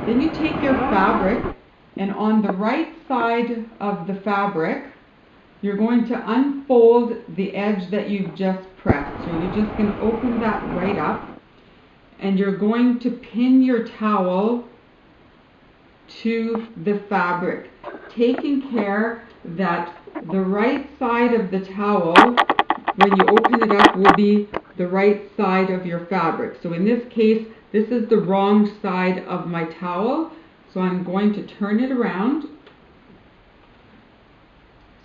Then you take your fabric, and on the right side of the fabric, you're going to unfold the edge that you've just pressed. So you're just going to open that right up, and you're going to pin your towel to the fabric, taking care that the right side of the towel, when you open it up, will be the right side of your fabric. So in this case, this is the wrong side of my towel, so I'm going to turn it around.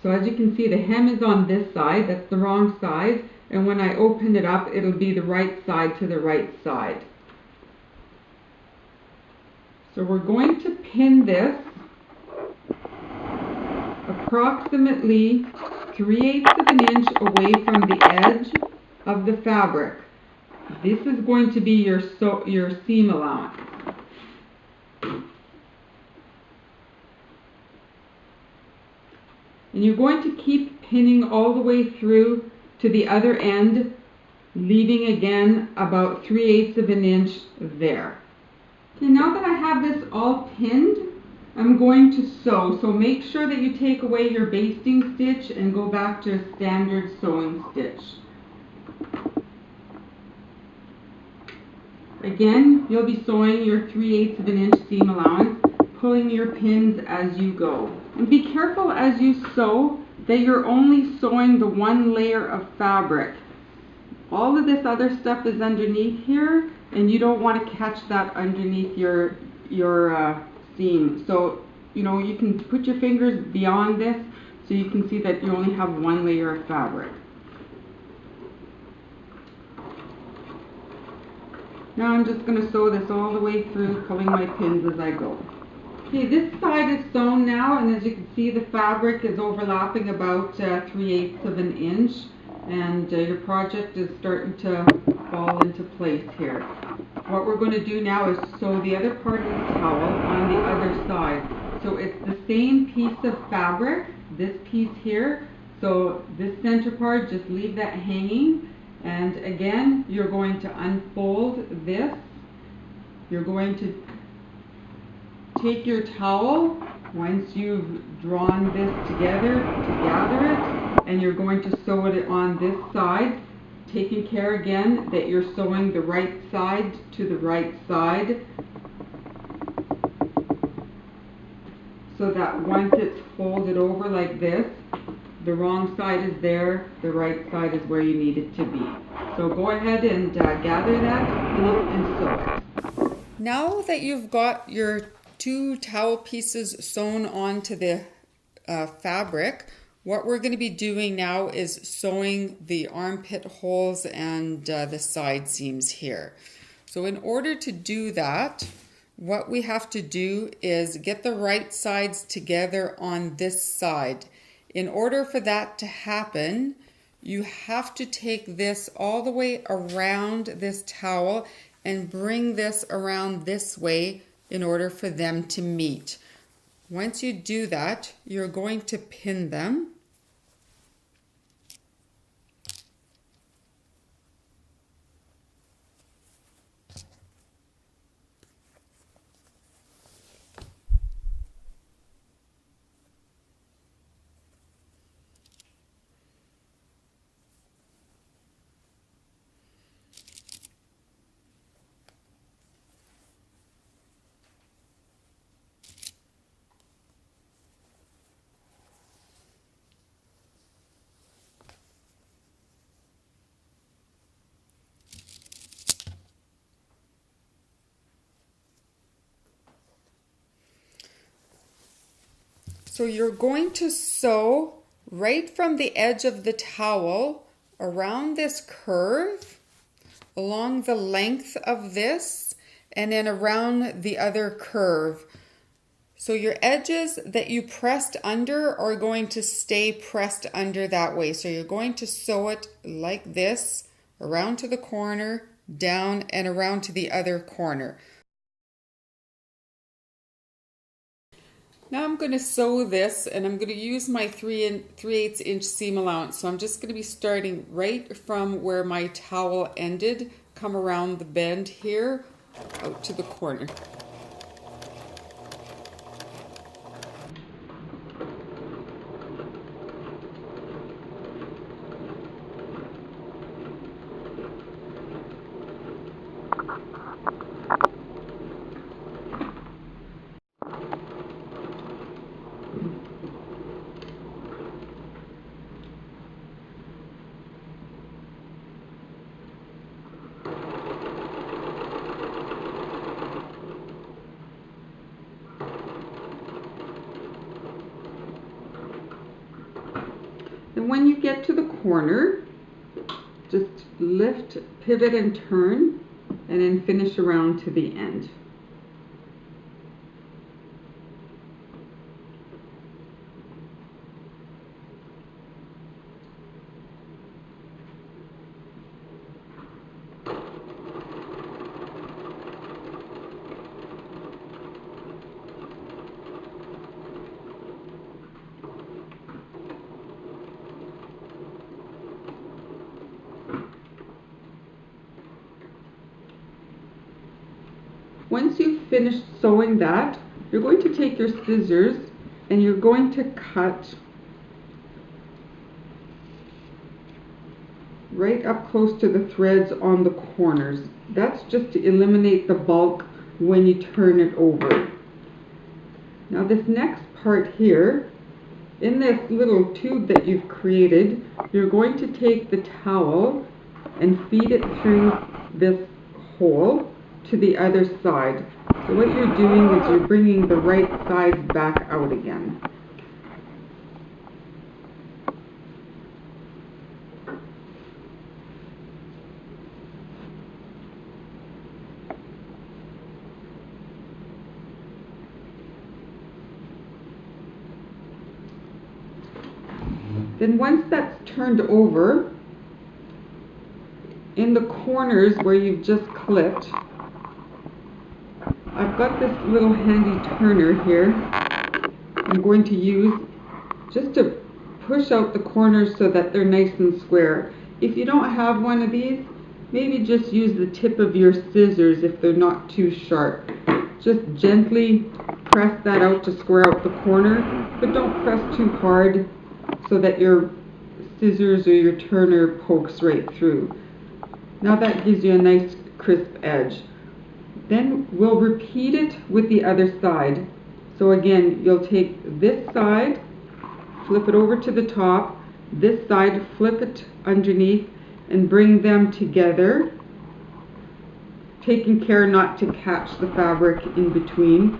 So as you can see, the hem is on this side, that's the wrong side, and when I open it up, it'll be the right side to the right side. So we're going to pin this approximately 3/8 of an inch away from the edge of the fabric. This is going to be your seam allowance. And you're going to keep pinning all the way through to the other end, leaving again about 3/8 of an inch there. Okay, now that I have this all pinned, I'm going to sew. So make sure that you take away your basting stitch and go back to a standard sewing stitch. Again, you'll be sewing your 3/8 of an inch seam allowance, pulling your pins as you go. And be careful as you sew that you're only sewing the one layer of fabric. All of this other stuff is underneath here, and you don't want to catch that underneath your seam. So, you know, you can put your fingers beyond this so you can see that you only have one layer of fabric. Now I'm just going to sew this all the way through, pulling my pins as I go. Okay, this side is sewn now, and as you can see, the fabric is overlapping about 3/8 of an inch, and your project is starting to fall into place here. What we're going to do now is sew the other part of the towel on the other side. So it's the same piece of fabric, this piece here, so this center part, just leave that hanging, and again, you're going to unfold this. You're going to take your towel, once you've drawn this together, to gather it, and you're going to sew it on this side, taking care again that you're sewing the right side to the right side, so that once it's folded over like this, the wrong side is there, the right side is where you need it to be. So go ahead and gather that and sew it. Now that you've got your two towel pieces sewn onto the fabric, what we're going to be doing now is sewing the armpit holes and the side seams here. So in order to do that, what we have to do is get the right sides together on this side. In order for that to happen, you have to take this all the way around this towel and bring this around this way in order for them to meet. Once you do that, you're going to pin them. So you're going to sew right from the edge of the towel around this curve, along the length of this, and then around the other curve. So your edges that you pressed under are going to stay pressed under that way. So you're going to sew it like this, around to the corner, down, and around to the other corner. Now I'm going to sew this, and I'm going to use my 3/8 inch seam allowance. So I'm just going to be starting right from where my towel ended, come around the bend here, out to the corner. And when you get to the corner, just lift, pivot and turn, and then finish around to the end. Once you've finished sewing that, you're going to take your scissors and you're going to cut right up close to the threads on the corners. That's just to eliminate the bulk when you turn it over. Now this next part here, in this little tube that you've created, you're going to take the towel and feed it through this hole to the other side. So what you're doing is you're bringing the right side back out again. Then once that's turned over, in the corners where you've just clipped, I've got this little handy turner here I'm going to use just to push out the corners so that they're nice and square. If you don't have one of these, maybe just use the tip of your scissors if they're not too sharp. Just gently press that out to square out the corner, but don't press too hard so that your scissors or your turner pokes right through. Now that gives you a nice crisp edge. Then we'll repeat it with the other side. So again, you'll take this side, flip it over to the top, this side, flip it underneath, and bring them together, taking care not to catch the fabric in between.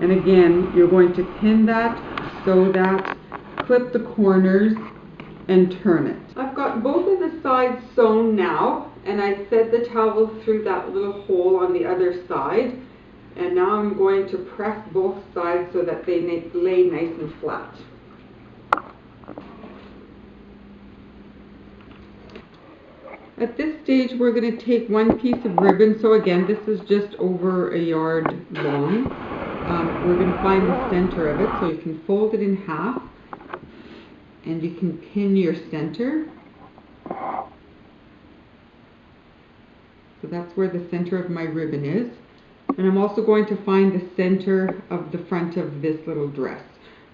And again, you're going to pin that, sew that, clip the corners, and turn it. I've got both of the sides sewn now, and I fed the towel through that little hole on the other side, and now I'm going to press both sides so that they lay nice and flat. At this stage, we're going to take one piece of ribbon. So again, this is just over a yard long. We're going to find the center of it, so you can fold it in half and you can pin your center. So that's where the center of my ribbon is. And I'm also going to find the center of the front of this little dress.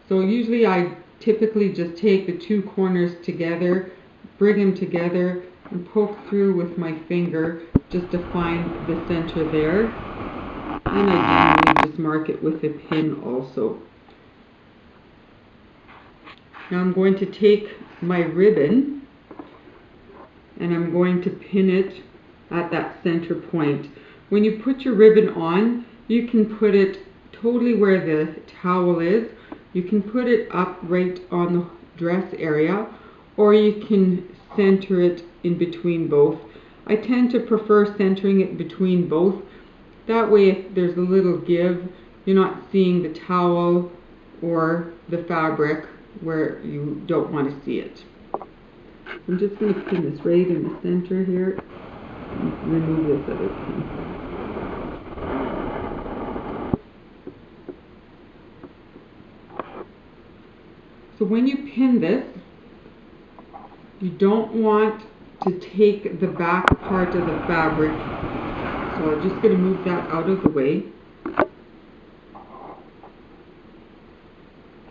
So usually I typically just take the two corners together, bring them together, and poke through with my finger just to find the center there. And I generally just mark it with a pin also. Now I'm going to take my ribbon and I'm going to pin it at that center point. When you put your ribbon on, you can put it totally where the towel is. You can put it up right on the dress area, or you can center it in between both. I tend to prefer centering it between both. That way, if there's a little give, you're not seeing the towel or the fabric where you don't want to see it. I'm just going to pin this right in the center here and remove this other pin. So when you pin this, you don't want to take the back part of the fabric. So I'm just going to move that out of the way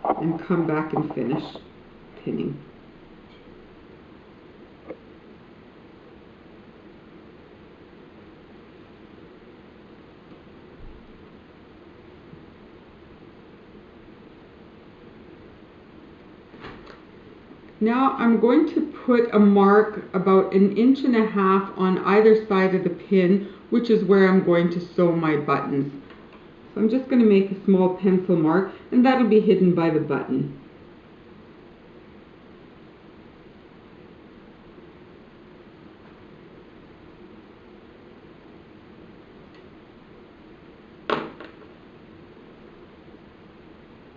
and come back and finish pinning. Now I'm going to put a mark about 1.5 inches on either side of the pin, which is where I'm going to sew my buttons. So I'm just going to make a small pencil mark, and that'll be hidden by the button.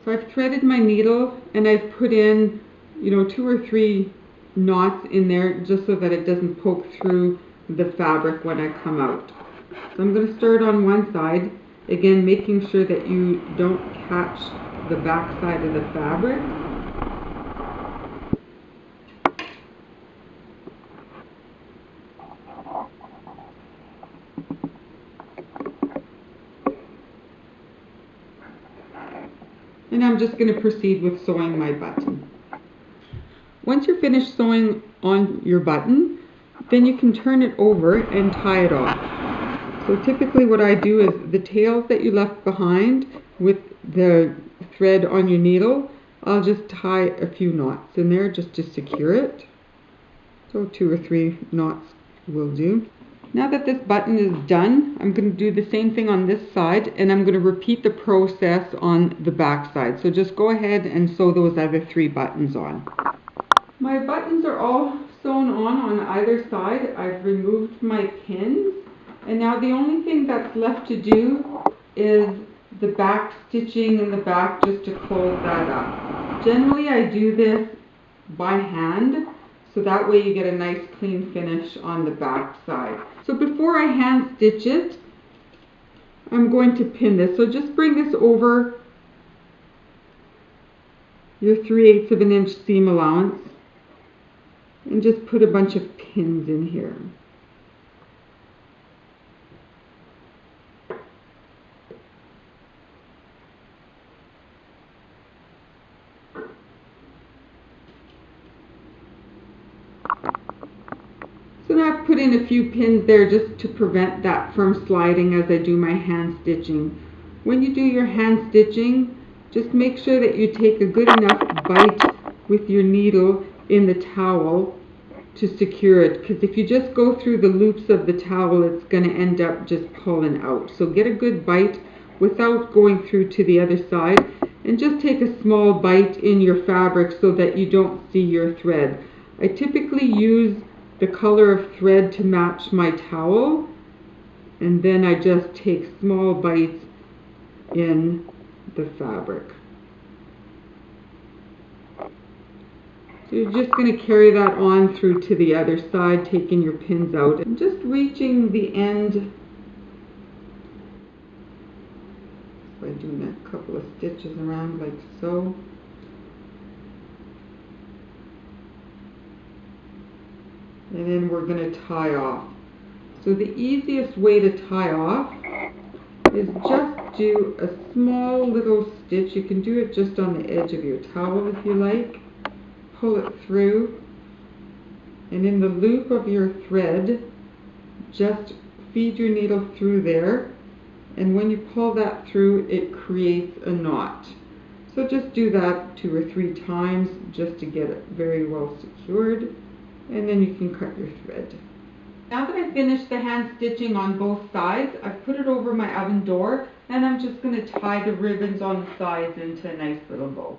So I've threaded my needle and I've put in, 2 or 3 knots in there just so that it doesn't poke through the fabric when I come out. So I'm going to start on one side, again making sure that you don't catch the back side of the fabric. And I'm just going to proceed with sewing my button. Once you're finished sewing on your button, then you can turn it over and tie it off. So typically what I do is the tails that you left behind with the thread on your needle, I'll just tie a few knots in there just to secure it. So 2 or 3 knots will do. Now that this button is done, I'm going to do the same thing on this side, and I'm going to repeat the process on the back side. So just go ahead and sew those other 3 buttons on. My buttons are all sewn on either side. I've removed my pins, and now the only thing that's left to do is the back stitching in the back just to close that up. Generally I do this by hand, so that way you get a nice clean finish on the back side. So before I hand stitch it, I'm going to pin this. So just bring this over your 3/8 of an inch seam allowance and just put a bunch of pins in here. So now I've put in a few pins there just to prevent that from sliding as I do my hand stitching. When you do your hand stitching, just make sure that you take a good enough bite with your needle in the towel to secure it, because if you just go through the loops of the towel, it's going to end up just pulling out. So get a good bite without going through to the other side, and just take a small bite in your fabric so that you don't see your thread. I typically use the color of thread to match my towel, and then I just take small bites in the fabric. So you're just going to carry that on through to the other side, taking your pins out and just reaching the end by doing a couple of stitches around like so. And then we're going to tie off. So the easiest way to tie off is just do a small little stitch. You can do it just on the edge of your towel if you like. Pull it through, and in the loop of your thread, just feed your needle through there, and when you pull that through, it creates a knot. So just do that 2 or 3 times just to get it very well secured, and then you can cut your thread. Now that I've finished the hand stitching on both sides, I've put it over my oven door, and I'm just going to tie the ribbons on the sides into a nice little bow.